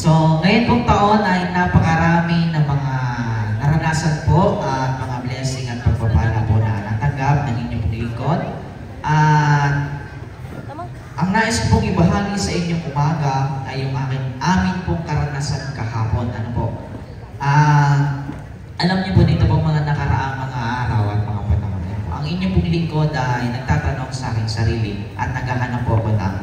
So, ngayon pong taon ay napakarami ng mga naranasan po at mga blessing at pagpapala po na natanggap ng inyong lingkod. At ang nais ko pong ibahagi sa inyong umaga ay yung amin pong karanasan kahapon. Ano po? Alam niyo po dito pong mga nakaraang mga araw at mga panahon. Ang inyong pong lingkod ay nagtatanong sa aking sarili at naghahanap po ako ng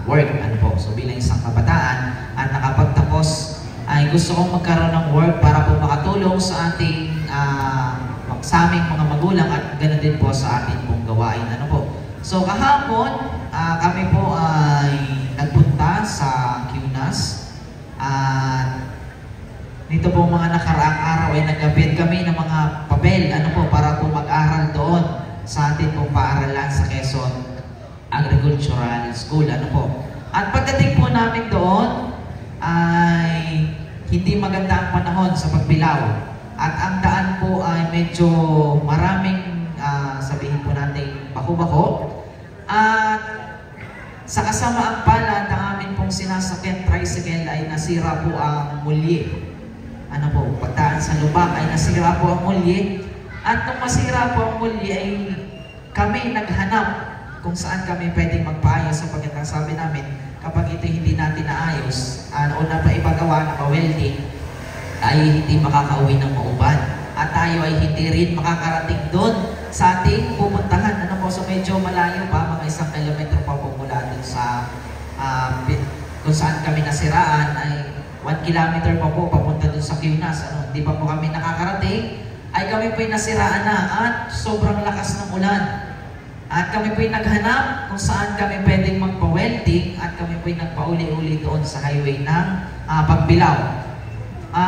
work. Ano po? So bilang isang kabataan at nakapagtapos ay gusto kong magkaroon ng work para po makatulong sa ating sa aming mga magulang at ganoon din po sa ating pong gawain. Ano po? So kahapon kami po ay nagpunta sa QNAS at dito po mga nakaraang araw ay nag-appear kami ng mga papel para po mag-aral doon sa ating pong paaralan sa Quezon Agricultural School. At pagdating po namin doon ay hindi maganda ang panahon sa pagbilaw at ang daan po ay medyo maraming sabihin po natin bako-bako at sa kasamaang palad ng amin pong sinasakyan tricycle ay nasira po ang mulye. Pagdaan sa lubak ay nasira po ang mulye at nung masira po ang mulye ay kami naghanap kung saan kami pwedeng magpaayos sapagkat ang sabi namin kapag ito hindi natin naayos o napaipagawa na welding tayo hindi makakauwi ng mauban at tayo ay hindi rin makakarating doon sa ating pupuntahan. So medyo malayo pa, mga 1 kilometro pa po mula doon sa kung saan kami nasiraan ay 1 kilometer pa po papunta doon sa QNAS. Hindi pa po kami nakakarating ay kami po'y nasiraan na at sobrang lakas ng ulan. At kami po'y naghanap kung saan kami pwedeng magpa-welding at kami po'y nagpauli-uli doon sa highway ng Pagbilao.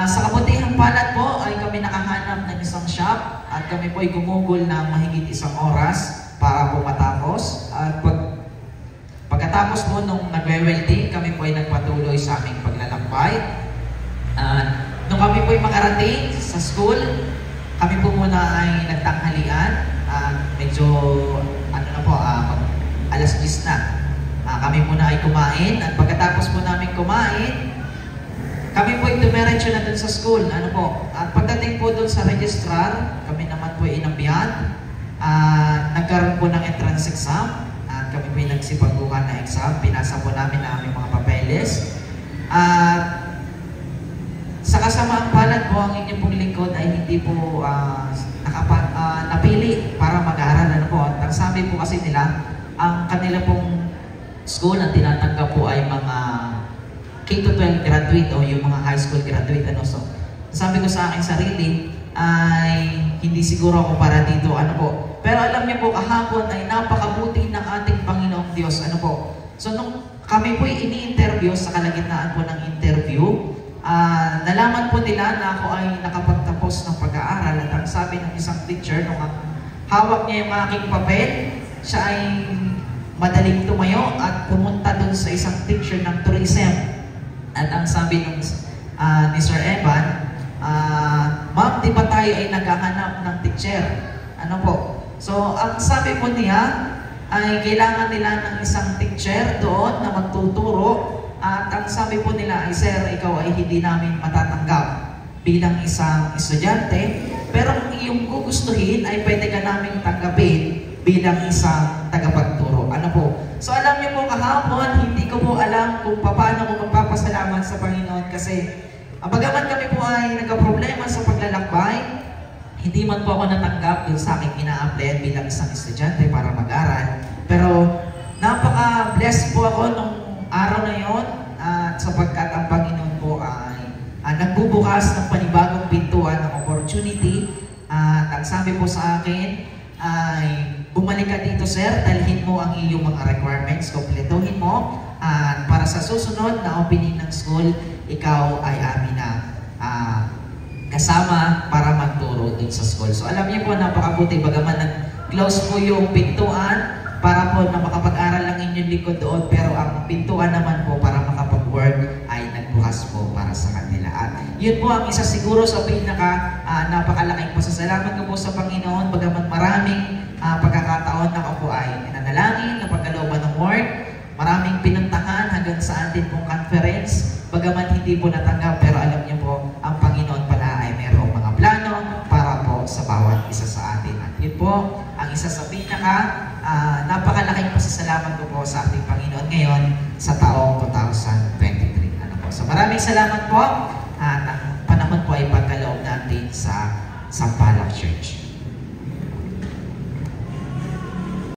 Sa kabutihang palad po ay kami nakahanap ng isang shop at kami po'y gumugol ng mahigit 1 oras para po matapos. At pagkatapos po nung nagwe-welding, kami po'y nagpatuloy sa aming paglalakbay. Nung kami po'y makarating sa school, kami po muna ay nagtanghalian. Medyo alas 10 na. Kami muna ay kumain at pagkatapos po namin kumain, kami po ay dumiretso na dun sa school. At pagdating po dun sa registrar, kami naman po ay inambihan. Nagkaroon po ng entrance exam at kami po ay nagsipagbukan na exam. Pinasa po namin ang aming mga papeles. Sa kasamaang palad po, ang inyong pong lingkod ay hindi po napili para mag-aaral. At ang sabi po kasi nila, ang kanila pong school na tinatanggap po ay mga K-12 graduate o yung mga high school graduate. So, sabi ko sa aking sarili ay hindi siguro ako para dito. Pero alam niyo po, kahapon ay napakabuti ng ating Panginoong Diyos. So, nung kami po ini-interview sa kalagitnaan po ng interview, nalaman po nila na ako ay nakapagtapos ng pag-aaral at ang sabi ng isang teacher nung hawak niya yung aking papel, siya ay madaling tumayo at pumunta dun sa isang teacher ng tourism. At ang sabi ni Sir Evan, ma'am, di ba tayo ay naghahanap ng teacher? So, ang sabi po niya ay kailangan nila ng isang teacher doon na magtuturo. At ang sabi po nila ay, sir, ikaw ay hindi namin matatanggap bilang isang estudyante, pero kung iyong gugustuhin ay pwede ka namin tanggapin bilang isang tagapagturo. So alam niyo po, kahapon, hindi ko po alam kung paano ko magpapasalamat sa Panginoon kasi bagaman kami po ay nagka-problema sa paglalakbay, hindi man po ako natanggap dun sa aking ina-applyan bilang isang estudyante para mag-aral. Pero napaka-blessed po ako nung araw na yon at sapagkat ang Panginoon po ay nagbubukas ng panibagong pintuan ng opportunity at ang sabi po sa akin ay bumalik ka dito, sir, dalhin mo ang iyong mga requirements, kompletuhin mo at para sa susunod na opening ng school, ikaw ay amin na kasama para magturo din sa school. So alam niyo po, napakabuti bagaman nag-close po yung pintuan para po na makapag-aral lang inyong likod doon, pero ang pintuan naman po para makapag-work ay nagbukas po para sa kanila. At yun po ang isa siguro sa napakalaking pasasalamat ko po sa Panginoon, bagaman maraming pagkakataon na ako po ay nanalangin, napagkalooban ng work, maraming pinuntahan hanggang sa atin pong conference, Bagaman hindi po natanggap, pero alam niyo po, ang Panginoon pala ay mayroong mga plano para po sa bawat isa sa atin. At yun po, ang isa sa napakalaking pasasalamat ko po sa ating Panginoon ngayon sa taong 2023. Ano po? So maraming salamat po at ang panahon po ay pagkaloob natin sa Sampaloc Church.